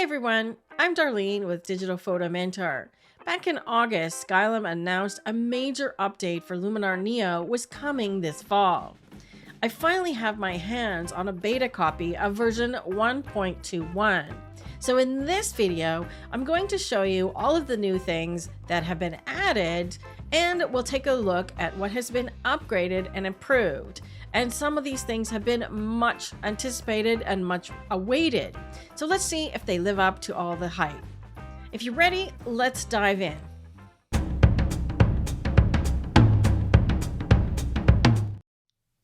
everyone, I'm Darlene with Digital Photo Mentor. Back in August, Skylum announced a major update for Luminar Neo was coming this fall. I finally have my hands on a beta copy of version 1.21. So in this video, I'm going to show you all of the new things that have been added, and we'll take a look at what has been upgraded and improved. And some of these things have been much anticipated and much awaited. So let's see if they live up to all the hype. If you're ready, let's dive in.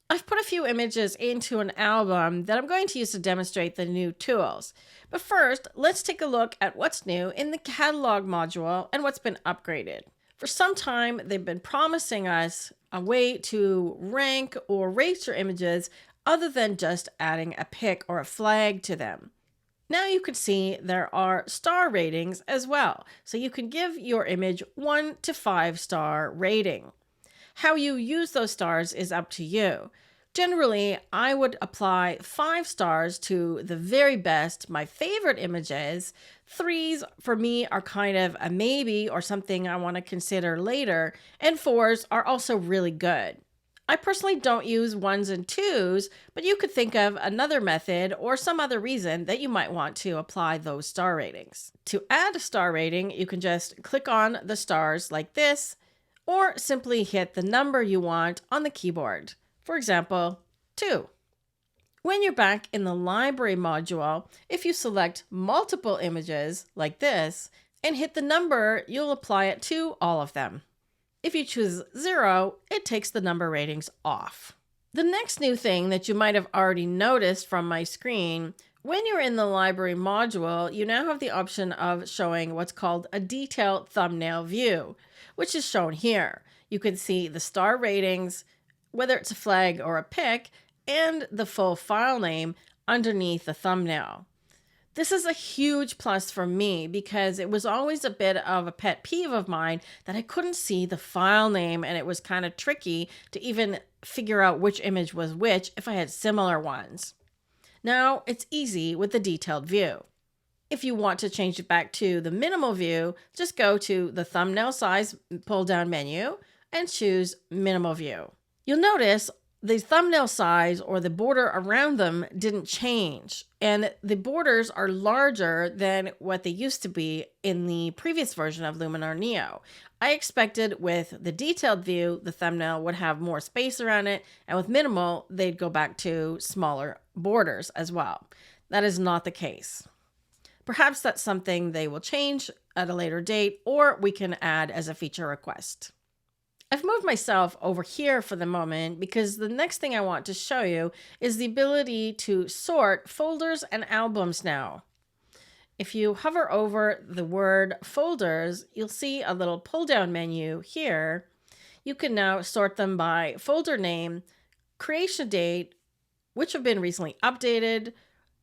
I've put a few images into an album that I'm going to use to demonstrate the new tools. But first, let's take a look at what's new in the catalog module and what's been upgraded. For some time, they've been promising us a way to rank or rate your images other than just adding a pic or a flag to them. Now you can see there are star ratings as well. So you can give your image 1 to 5 star rating. How you use those stars is up to you. Generally, I would apply 5 stars to the very best, my favorite images. 3s for me are kind of a maybe or something I want to consider later, and 4s are also really good. I personally don't use 1s and 2s, but you could think of another method or some other reason that you might want to apply those star ratings. To add a star rating, you can just click on the stars like this, or simply hit the number you want on the keyboard. For example, 2. When you're back in the library module, if you select multiple images like this and hit the number, you'll apply it to all of them. If you choose 0, it takes the number ratings off. The next new thing that you might have already noticed from my screen, when you're in the library module, you now have the option of showing what's called a detailed thumbnail view, which is shown here. You can see the star ratings, whether it's a flag or a pic, and the full file name underneath the thumbnail. This is a huge plus for me because it was always a bit of a pet peeve of mine that I couldn't see the file name, and it was kind of tricky to even figure out which image was which if I had similar ones. Now it's easy with the detailed view. If you want to change it back to the minimal view, just go to the thumbnail size pull-down menu and choose minimal view. You'll notice the thumbnail size or the border around them didn't change, and the borders are larger than what they used to be in the previous version of Luminar Neo. I expected with the detailed view, the thumbnail would have more space around it, and with minimal, they'd go back to smaller borders as well. That is not the case. Perhaps that's something they will change at a later date, or we can add as a feature request. I've moved myself over here for the moment because the next thing I want to show you is the ability to sort folders and albums now. If you hover over the word folders, you'll see a little pull-down menu here. You can now sort them by folder name, creation date, which have been recently updated,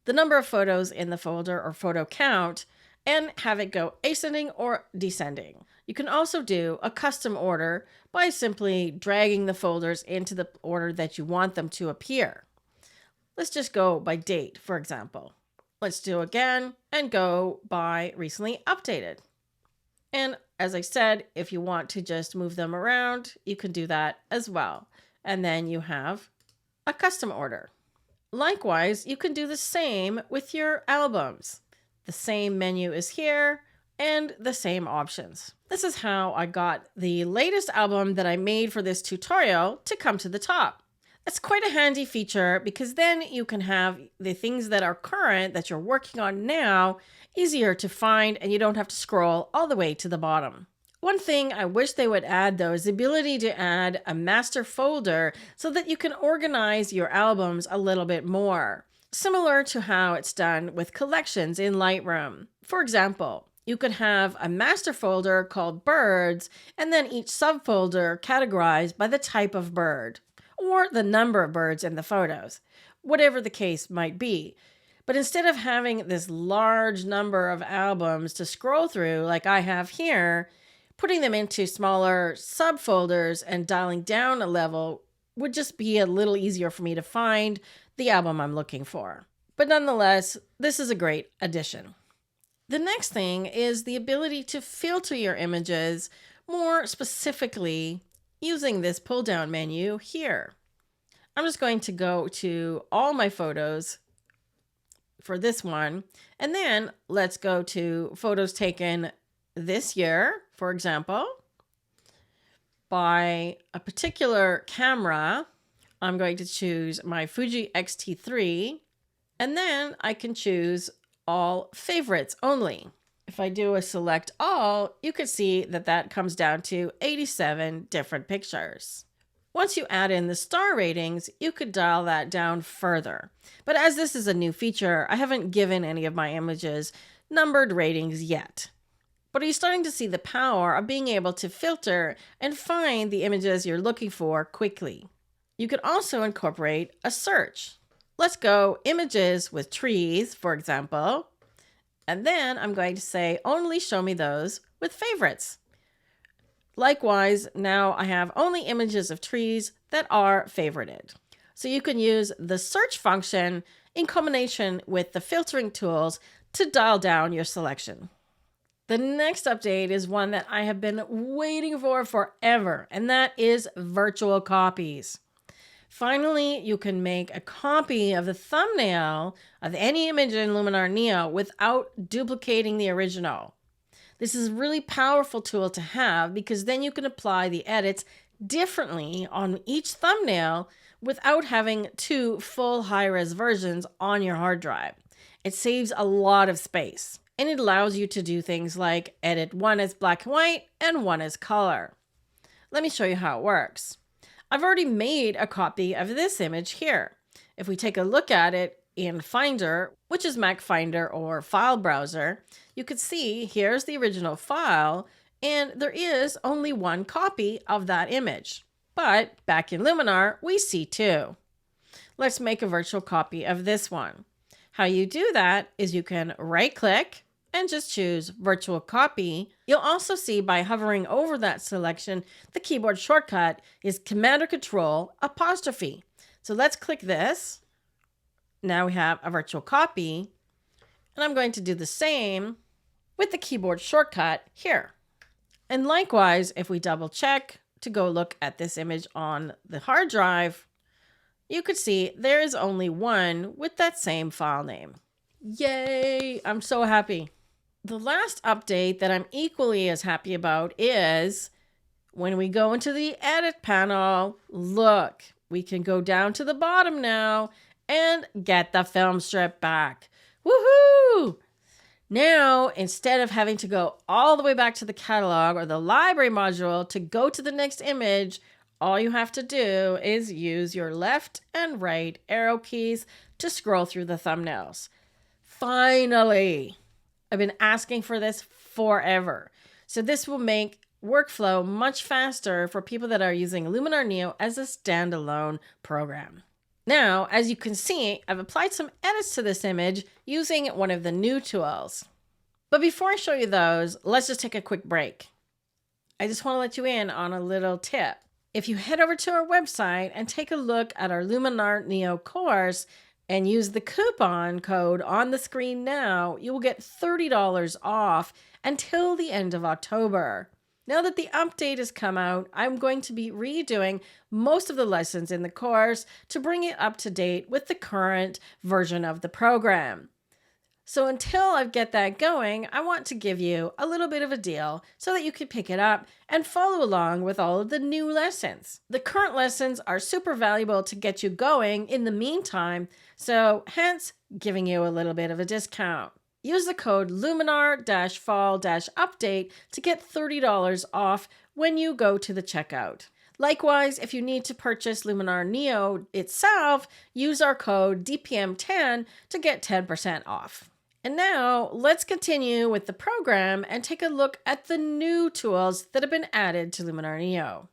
the number of photos in the folder or photo count, and have it go ascending or descending. You can also do a custom order by simply dragging the folders into the order that you want them to appear. Let's just go by date, for example. Let's do again and go by recently updated. And as I said, if you want to just move them around, you can do that as well. And then you have a custom order. Likewise, you can do the same with your albums. The same menu is here and the same options. This is how I got the latest album that I made for this tutorial to come to the top. That's quite a handy feature because then you can have the things that are current that you're working on now easier to find, and you don't have to scroll all the way to the bottom. One thing I wish they would add though is the ability to add a master folder so that you can organize your albums a little bit more, similar to how it's done with collections in Lightroom. For example, you could have a master folder called birds, and then each subfolder categorized by the type of bird or the number of birds in the photos, whatever the case might be. But instead of having this large number of albums to scroll through like I have here, putting them into smaller subfolders and dialing down a level would just be a little easier for me to find the album I'm looking for. But nonetheless, this is a great addition. The next thing is the ability to filter your images more specifically using this pull down menu here. I'm just going to go to all my photos for this one, and then let's go to photos taken this year, for example, by a particular camera. I'm going to choose my Fuji X-T3, and then I can choose all favorites only. If I do a select all, you can see that that comes down to 87 different pictures. Once you add in the star ratings, you could dial that down further. But as this is a new feature, I haven't given any of my images numbered ratings yet. But are you starting to see the power of being able to filter and find the images you're looking for quickly? You could also incorporate a search. Let's go images with trees, for example. And then I'm going to say only show me those with favorites. Likewise, now I have only images of trees that are favorited. So you can use the search function in combination with the filtering tools to dial down your selection. The next update is one that I have been waiting for forever, and that is virtual copies. Finally, you can make a copy of the thumbnail of any image in Luminar Neo without duplicating the original. This is a really powerful tool to have because then you can apply the edits differently on each thumbnail without having two full high-res versions on your hard drive. It saves a lot of space, and it allows you to do things like edit one as black and white and one as color. Let me show you how it works. I've already made a copy of this image here. If we take a look at it in Finder, which is Mac Finder or file browser, you can see here's the original file, and there is only one copy of that image. But back in Luminar, we see two. Let's make a virtual copy of this one. How you do that is you can right-click and just choose virtual copy. You'll also see by hovering over that selection, the keyboard shortcut is Command or Control apostrophe. So let's click this. Now we have a virtual copy, and I'm going to do the same with the keyboard shortcut here. And likewise, if we double check to go look at this image on the hard drive, you could see there is only one with that same file name. Yay! I'm so happy. The last update that I'm equally as happy about is when we go into the edit panel, look, we can go down to the bottom now and get the film strip back. Woohoo! Now, instead of having to go all the way back to the catalog or the library module to go to the next image, all you have to do is use your left and right arrow keys to scroll through the thumbnails. Finally! I've been asking for this forever. So this will make workflow much faster for people that are using Luminar Neo as a standalone program. Now, as you can see, I've applied some edits to this image using one of the new tools. But before I show you those, let's just take a quick break. I just want to let you in on a little tip. If you head over to our website and take a look at our Luminar Neo course and use the coupon code on the screen now, you will get $30 off until the end of October. Now that the update has come out, I'm going to be redoing most of the lessons in the course to bring it up to date with the current version of the program. So until I get that going, I want to give you a little bit of a deal so that you can pick it up and follow along with all of the new lessons. The current lessons are super valuable to get you going in the meantime, so hence giving you a little bit of a discount. Use the code Luminar-fall-update to get $30 off when you go to the checkout. Likewise, if you need to purchase Luminar Neo itself, use our code DPM10 to get 10% off. And now let's continue with the program and take a look at the new tools that have been added to Luminar Neo.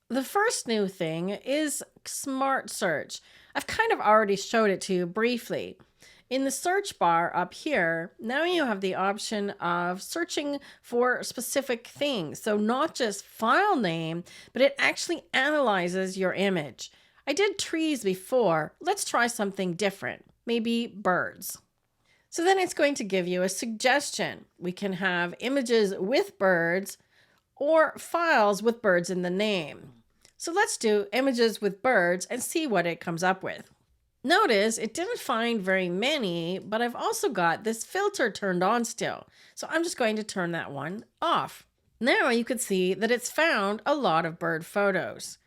The first new thing is Smart Search. I've kind of already showed it to you briefly. In the search bar up here, now you have the option of searching for specific things. So not just file name, but it actually analyzes your image. I did trees before. Let's try something different. Maybe birds. So then it's going to give you a suggestion. We can have images with birds or files with birds in the name. So let's do images with birds and see what it comes up with. Notice it didn't find very many, but I've also got this filter turned on still. So I'm just going to turn that one off. Now you can see that it's found a lot of bird photos.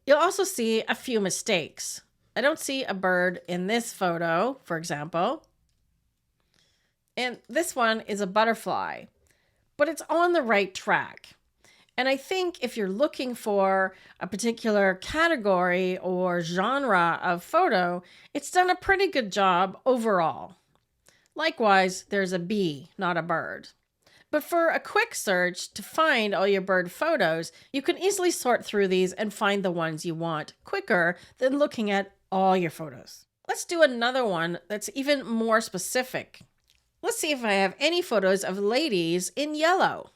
You'll also see a few mistakes. I don't see a bird in this photo, for example. And this one is a butterfly, but it's on the right track. And I think if you're looking for a particular category or genre of photo, it's done a pretty good job overall. Likewise, there's a bee, not a bird. But for a quick search to find all your bird photos, you can easily sort through these and find the ones you want quicker than looking at all your photos. Let's do another one that's even more specific. Let's see if I have any photos of ladies in yellow.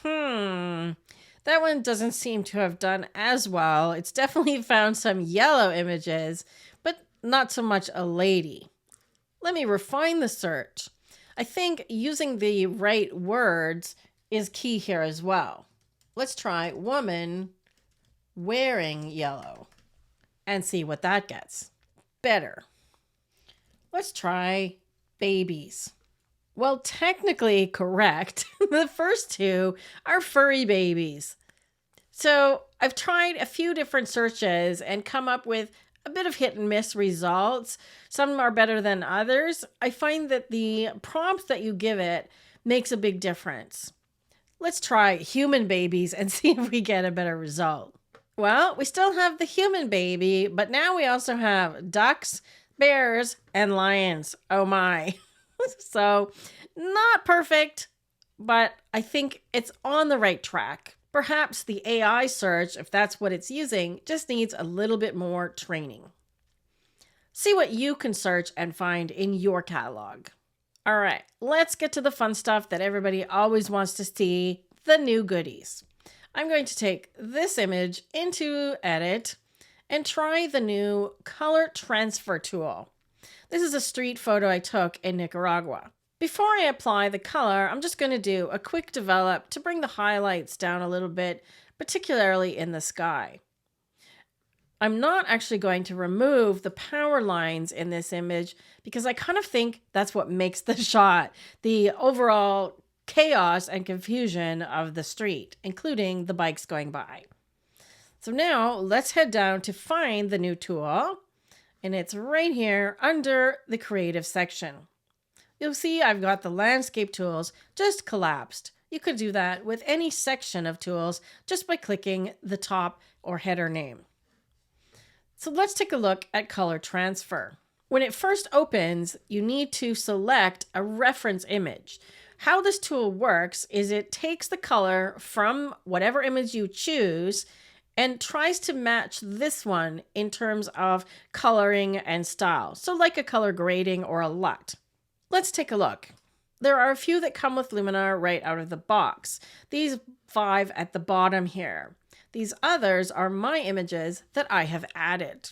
That one doesn't seem to have done as well. It's definitely found some yellow images, but not so much a lady. Let me refine the search. I think using the right words is key here as well. Let's try woman wearing yellow and see what that gets. Better. Let's try babies. Well, technically correct. The first two are furry babies. So I've tried a few different searches and come up with a bit of hit and miss results. Some are better than others. I find that the prompt that you give it makes a big difference. Let's try human babies and see if we get a better result. Well, we still have the human baby, but now we also have ducks, bears, and lions. Oh my. So not perfect, but I think it's on the right track. Perhaps the AI search, if that's what it's using, just needs a little bit more training. See what you can search and find in your catalog. All right, let's get to the fun stuff that everybody always wants to see, the new goodies. I'm going to take this image into Edit and try the new color transfer tool. This is a street photo I took in Nicaragua. Before I apply the color, I'm just going to do a quick develop to bring the highlights down a little bit, particularly in the sky. I'm not actually going to remove the power lines in this image because I kind of think that's what makes the shot, the overall chaos and confusion of the street, including the bikes going by. So now let's head down to find the new tool. And it's right here under the creative section. You'll see I've got the landscape tools just collapsed. You could do that with any section of tools just by clicking the top or header name. So let's take a look at color transfer. When it first opens, you need to select a reference image. How this tool works is it takes the color from whatever image you choose and tries to match this one in terms of coloring and style. So like a color grading or a LUT. Let's take a look. There are a few that come with Luminar right out of the box. These 5 at the bottom here. These others are my images that I have added.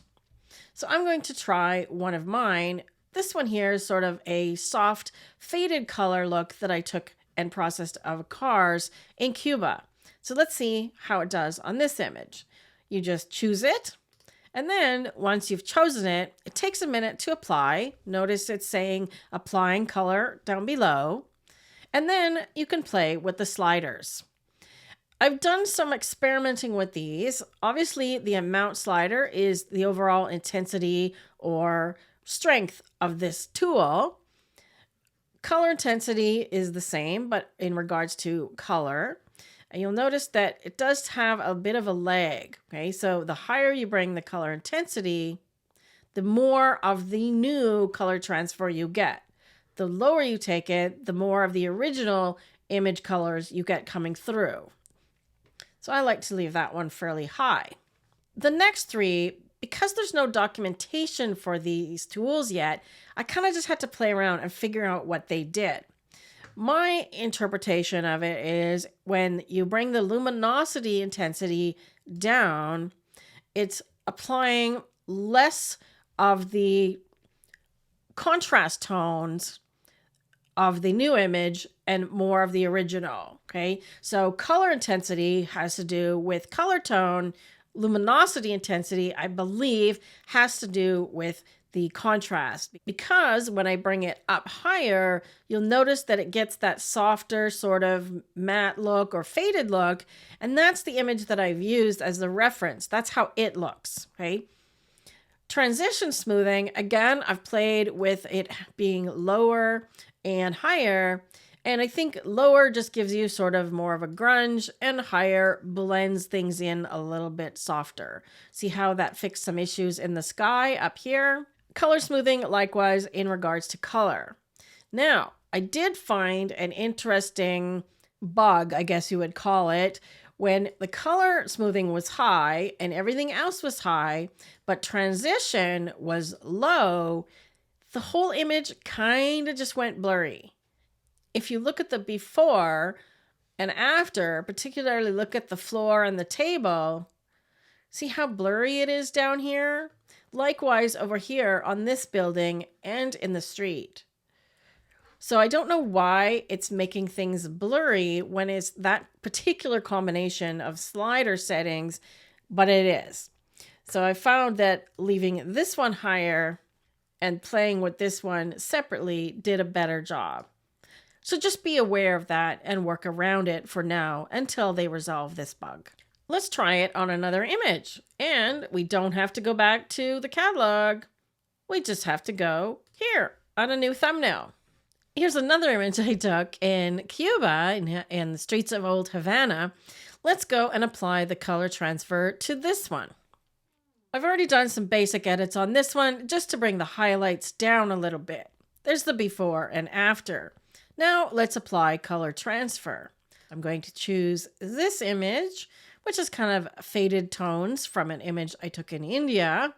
So I'm going to try one of mine. This one here is sort of a soft faded color look that I took and processed of cars in Cuba. So let's see how it does on this image. You just choose it. And then once you've chosen it, it takes a minute to apply. Notice it's saying applying color down below. And then you can play with the sliders. I've done some experimenting with these. Obviously, the amount slider is the overall intensity or strength of this tool. Color intensity is the same, but in regards to color. And you'll notice that it does have a bit of a lag. Okay, so the higher you bring the color intensity, the more of the new color transfer you get. The lower you take it, the more of the original image colors you get coming through. So I like to leave that one fairly high. The next 3, because there's no documentation for these tools yet, I kind of just had to play around and figure out what they did. My interpretation of it is when you bring the luminosity intensity down, it's applying less of the contrast tones of the new image and more of the original. Okay, so color intensity has to do with color tone. Luminosity intensity, I believe, has to do with the contrast, because when I bring it up higher, you'll notice that it gets that softer sort of matte look or faded look, and that's the image that I've used as the reference. That's how it looks. Okay. Transition smoothing, again, I've played with it being lower and higher, and I think lower just gives you sort of more of a grunge, and higher blends things in a little bit softer. See how that fixed some issues in the sky up here? Color smoothing, likewise, in regards to color. Now, I did find an interesting bug, I guess you would call it, when the color smoothing was high and everything else was high, but transition was low, the whole image kind of just went blurry. If you look at the before and after, particularly look at the floor and the table, see how blurry it is down here? Likewise over here on this building and in the street. So I don't know why it's making things blurry when it's that particular combination of slider settings, but it is. So I found that leaving this one higher and playing with this one separately did a better job. So just be aware of that and work around it for now until they resolve this bug. Let's try it on another image. And we don't have to go back to the catalog. We just have to go here on a new thumbnail. Here's another image I took in Cuba, in the streets of old Havana. Let's go and apply the color transfer to this one. I've already done some basic edits on this one just to bring the highlights down a little bit. There's the before and after. Now let's apply color transfer. I'm going to choose this image, which is kind of faded tones from an image I took in India,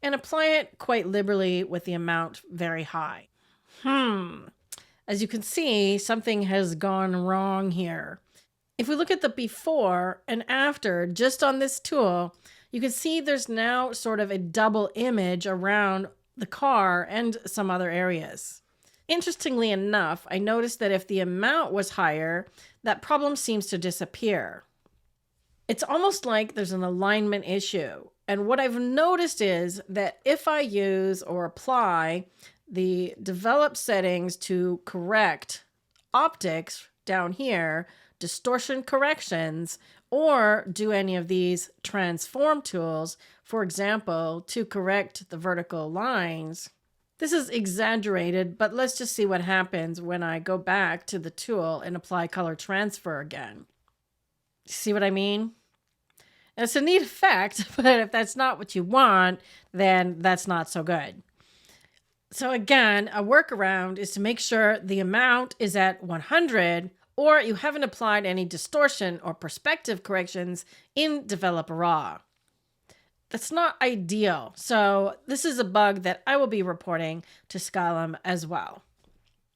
and apply it quite liberally with the amount very high. As you can see, something has gone wrong here. If we look at the before and after just on this tool, you can see there's now sort of a double image around the car and some other areas. Interestingly enough, I noticed that if the amount was higher, that problem seems to disappear. It's almost like there's an alignment issue. And what I've noticed is that if I use or apply the develop settings to correct optics down here, distortion corrections, or do any of these transform tools, for example, to correct the vertical lines, this is exaggerated, but let's just see what happens when I go back to the tool and apply color transfer again. See what I mean? It's a neat effect, but if that's not what you want, then that's not so good. So again, a workaround is to make sure the amount is at 100, or you haven't applied any distortion or perspective corrections in Develop Raw. That's not ideal. So this is a bug that I will be reporting to Skylum as well.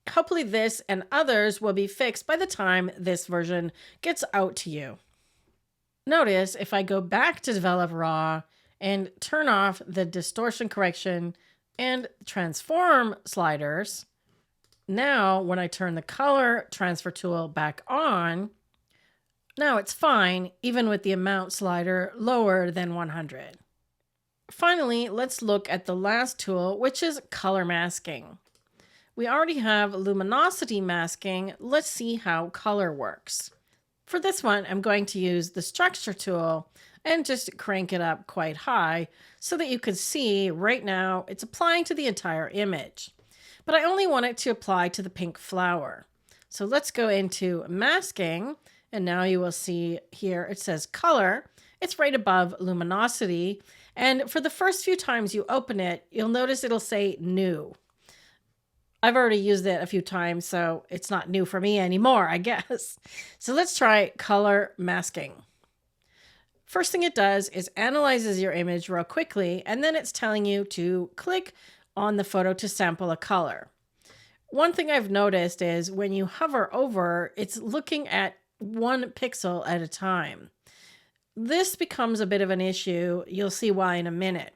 Hopefully this and others will be fixed by the time this version gets out to you. Notice if I go back to Develop Raw and turn off the distortion correction and transform sliders, now when I turn the color transfer tool back on, now it's fine, even with the amount slider lower than 100. Finally, let's look at the last tool, which is color masking. We already have luminosity masking. Let's see how color works. For this one, I'm going to use the structure tool and just crank it up quite high so that you can see right now it's applying to the entire image. But I only want it to apply to the pink flower. So let's go into masking, and now you will see here it says color. It's right above luminosity, and for the first few times you open it, you'll notice it'll say new. I've already used it a few times, so it's not new for me anymore, I guess. So let's try color masking. First thing it does is analyzes your image real quickly, and then it's telling you to click on the photo to sample a color. One thing I've noticed is when you hover over, it's looking at one pixel at a time. This becomes a bit of an issue. You'll see why in a minute.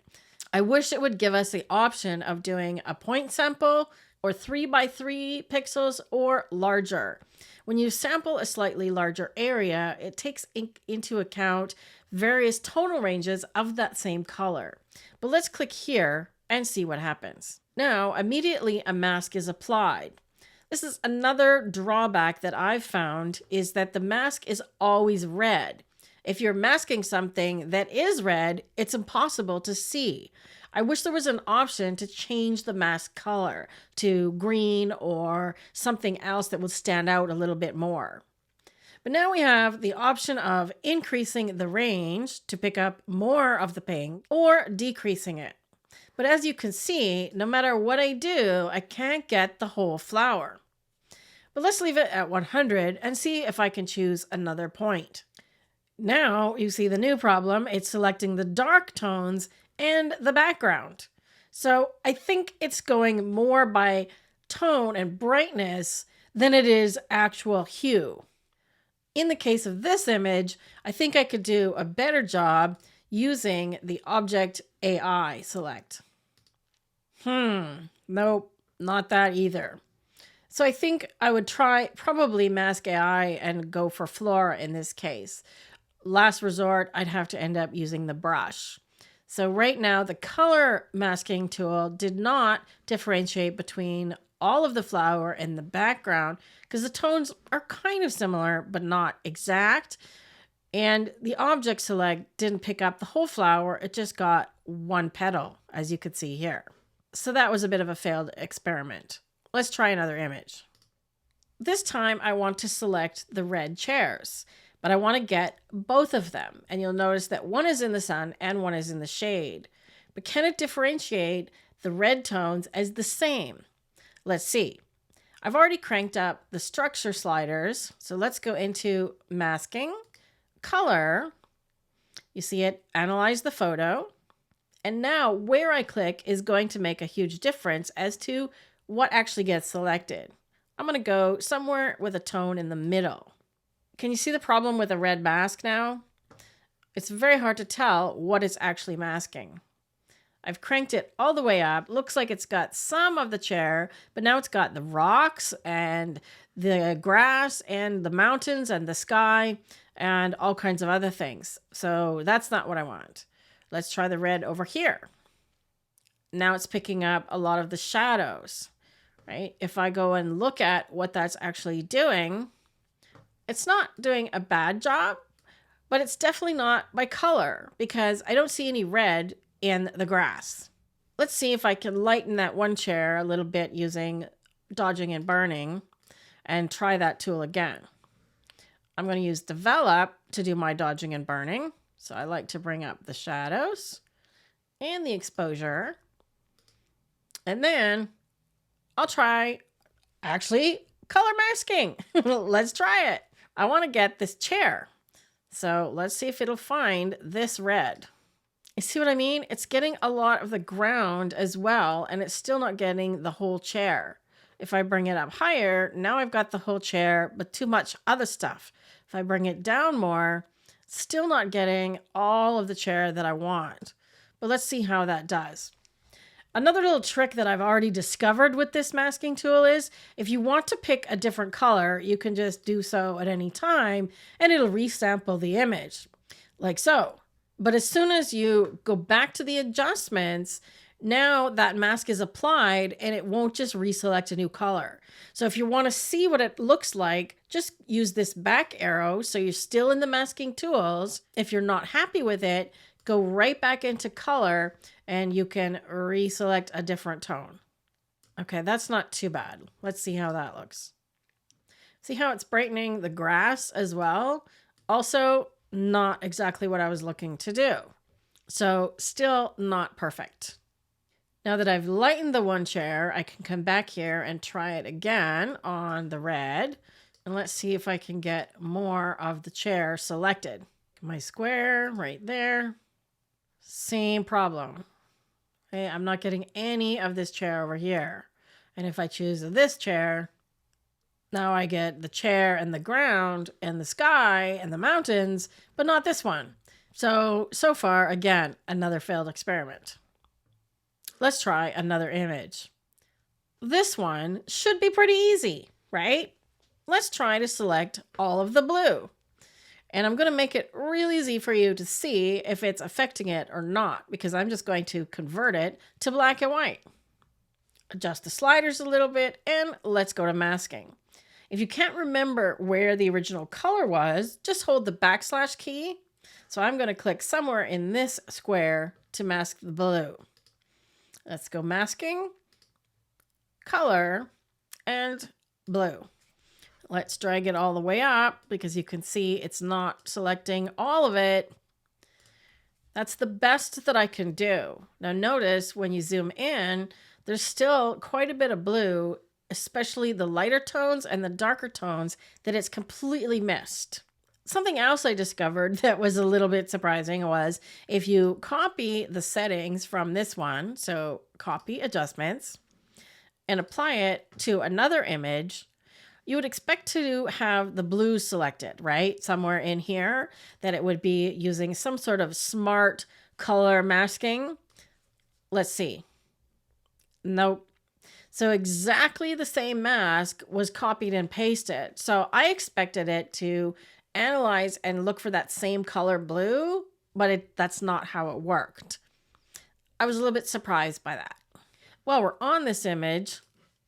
I wish it would give us the option of doing a point sample or 3 by 3 pixels or larger. When you sample a slightly larger area, it takes into account various tonal ranges of that same color. But let's click here and see what happens. Now, immediately a mask is applied. This is another drawback that I've found, is that the mask is always red. If you're masking something that is red, it's impossible to see. I wish there was an option to change the mask color to green or something else that would stand out a little bit more. But now we have the option of increasing the range to pick up more of the pink or decreasing it. But as you can see, no matter what I do, I can't get the whole flower. But let's leave it at 100 and see if I can choose another point. Now you see the new problem. It's selecting the dark tones and the background. So I think it's going more by tone and brightness than it is actual hue. In the case of this image, I think I could do a better job using the Object AI select. Nope, not that either. So I think I would try probably Mask AI and go for Flora in this case. Last resort, I'd have to end up using the brush. So right now, the color masking tool did not differentiate between all of the flower and the background because the tones are kind of similar, but not exact. And the object select didn't pick up the whole flower. It just got one petal, as you could see here. So that was a bit of a failed experiment. Let's try another image. This time I want to select the red chairs, but I want to get both of them. And you'll notice that one is in the sun and one is in the shade. But can it differentiate the red tones as the same? Let's see. I've already cranked up the structure sliders. So let's go into masking, color. You see it, analyze the photo. And now where I click is going to make a huge difference as to what actually gets selected. I'm going to go somewhere with a tone in the middle. Can you see the problem with a red mask now? It's very hard to tell what it's actually masking. I've cranked it all the way up. Looks like it's got some of the chair, but now it's got the rocks and the grass and the mountains and the sky and all kinds of other things. So that's not what I want. Let's try the red over here. Now it's picking up a lot of the shadows, right? If I go and look at what that's actually doing, it's not doing a bad job, but it's definitely not by color because I don't see any red in the grass. Let's see if I can lighten that one chair a little bit using dodging and burning and try that tool again. I'm going to use develop to do my dodging and burning. So I like to bring up the shadows and the exposure. And then I'll try actually color masking. Let's try it. I want to get this chair. So let's see if it'll find this red. You see what I mean? It's getting a lot of the ground as well, and it's still not getting the whole chair. If I bring it up higher, now I've got the whole chair, but too much other stuff. If I bring it down more, still not getting all of the chair that I want. But let's see how that does. Another little trick that I've already discovered with this masking tool is if you want to pick a different color, you can just do so at any time and it'll resample the image like so. But as soon as you go back to the adjustments, now that mask is applied and it won't just reselect a new color. So if you want to see what it looks like, just use this back arrow. So you're still in the masking tools. If you're not happy with it, go right back into color and you can reselect a different tone. Okay, that's not too bad. Let's see how that looks. See how it's brightening the grass as well? Also, not exactly what I was looking to do. So still not perfect. Now that I've lightened the one chair, I can come back here and try it again on the red. And let's see if I can get more of the chair selected. My square right there. Same problem. Okay, I'm not getting any of this chair over here. And if I choose this chair, now I get the chair and the ground and the sky and the mountains, but not this one. So far, again, another failed experiment. Let's try another image. This one should be pretty easy, right? Let's try to select all of the blue. And I'm going to make it real easy for you to see if it's affecting it or not, because I'm just going to convert it to black and white. Adjust the sliders a little bit, and let's go to masking. If you can't remember where the original color was, just hold the backslash key. So I'm going to click somewhere in this square to mask the blue. Let's go masking, color, and blue. Let's drag it all the way up because you can see it's not selecting all of it. That's the best that I can do. Now notice when you zoom in, there's still quite a bit of blue, especially the lighter tones and the darker tones that it's completely missed. Something else I discovered that was a little bit surprising was if you copy the settings from this one, so copy adjustments, and apply it to another image, you would expect to have the blue selected, right? Somewhere in here, that it would be using some sort of smart color masking. Let's see. Nope. So exactly the same mask was copied and pasted. So I expected it to analyze and look for that same color blue, but that's not how it worked. I was a little bit surprised by that. While we're on this image,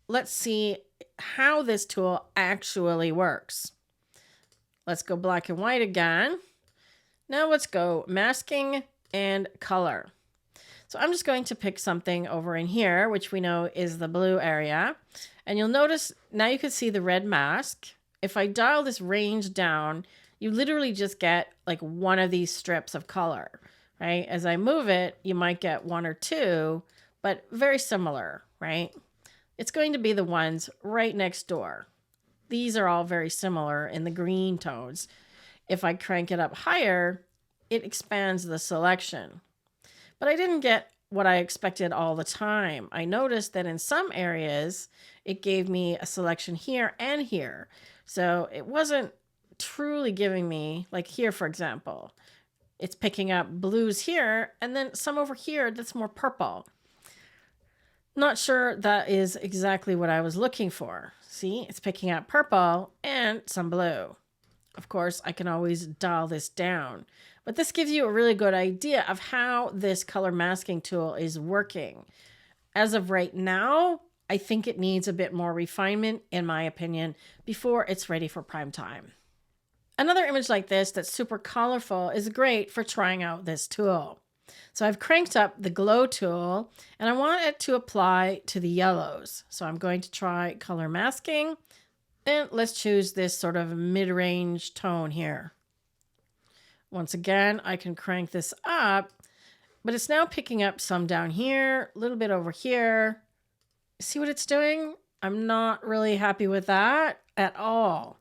let's see how this tool actually works. Let's go black and white again. Now let's go masking and color. So I'm just going to pick something over in here, which we know is the blue area. And you'll notice now you can see the red mask. If I dial this range down, you literally just get like one of these strips of color, right? As I move it, you might get one or two, but very similar, right? It's going to be the ones right next door. These are all very similar in the green tones. If I crank it up higher, it expands the selection. But I didn't get what I expected all the time. I noticed that in some areas, it gave me a selection here and here. So it wasn't truly giving me, like here, for example, it's picking up blues here, and then some over here that's more purple. Not sure that is exactly what I was looking for. See, it's picking up purple and some blue. Of course, I can always dial this down, but this gives you a really good idea of how this color masking tool is working. As of right now, I think it needs a bit more refinement, in my opinion, before it's ready for prime time. Another image like this that's super colorful is great for trying out this tool. So I've cranked up the glow tool and I want it to apply to the yellows. So I'm going to try color masking and let's choose this sort of mid-range tone here. Once again, I can crank this up, but it's now picking up some down here, a little bit over here. See what it's doing? I'm not really happy with that at all.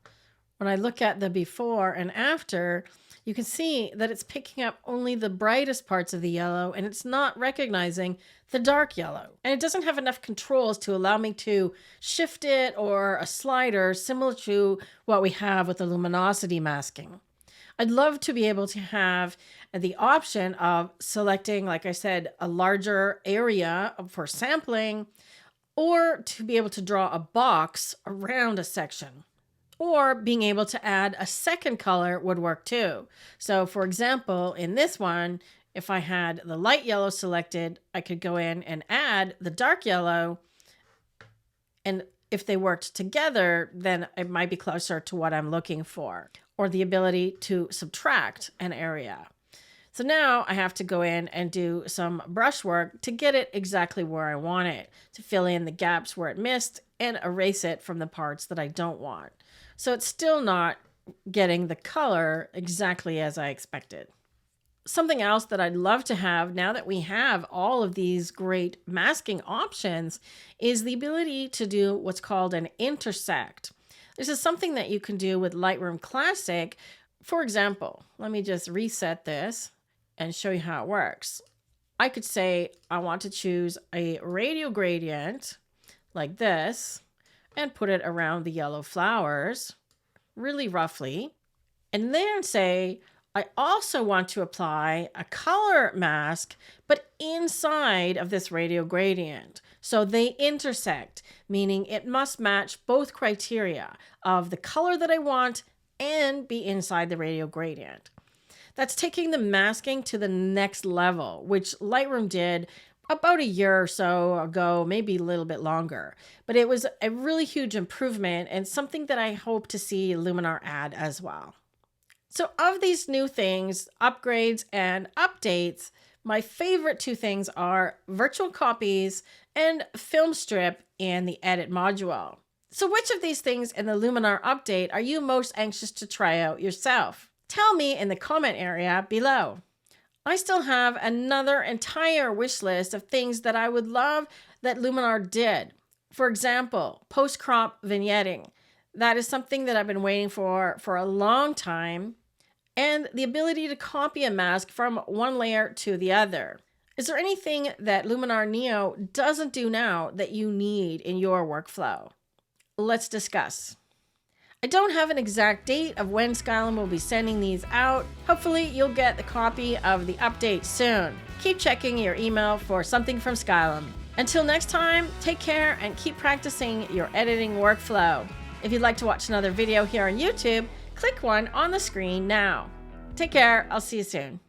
When I look at the before and after, you can see that it's picking up only the brightest parts of the yellow and it's not recognizing the dark yellow. And it doesn't have enough controls to allow me to shift it or a slider similar to what we have with the luminosity masking. I'd love to be able to have the option of selecting, like I said, a larger area for sampling, or to be able to draw a box around a section. Or being able to add a second color would work too. So for example, in this one, if I had the light yellow selected, I could go in and add the dark yellow. And if they worked together, then it might be closer to what I'm looking for. Or the ability to subtract an area. So now I have to go in and do some brush work to get it exactly where I want it, to fill in the gaps where it missed and erase it from the parts that I don't want. So it's still not getting the color exactly as I expected. Something else that I'd love to have now that we have all of these great masking options is the ability to do what's called an intersect. This is something that you can do with Lightroom Classic. For example, let me just reset this and show you how it works. I could say I want to choose a radial gradient like this and put it around the yellow flowers really roughly. And then say I also want to apply a color mask, but inside of this radial gradient. So they intersect, meaning it must match both criteria of the color that I want and be inside the radial gradient. That's taking the masking to the next level, which Lightroom did about a year or so ago, maybe a little bit longer. But it was a really huge improvement and something that I hope to see Luminar add as well. So of these new things, upgrades and updates, my favorite two things are virtual copies and Filmstrip in the edit module. So which of these things in the Luminar update are you most anxious to try out yourself? Tell me in the comment area below. I still have another entire wish list of things that I would love that Luminar did. For example, post-crop vignetting. That is something that I've been waiting for a long time. And the ability to copy a mask from one layer to the other. Is there anything that Luminar Neo doesn't do now that you need in your workflow? Let's discuss. I don't have an exact date of when Skylum will be sending these out. Hopefully you'll get the copy of the update soon. Keep checking your email for something from Skylum. Until next time, take care and keep practicing your editing workflow. If you'd like to watch another video here on YouTube, click one on the screen now. Take care. I'll see you soon.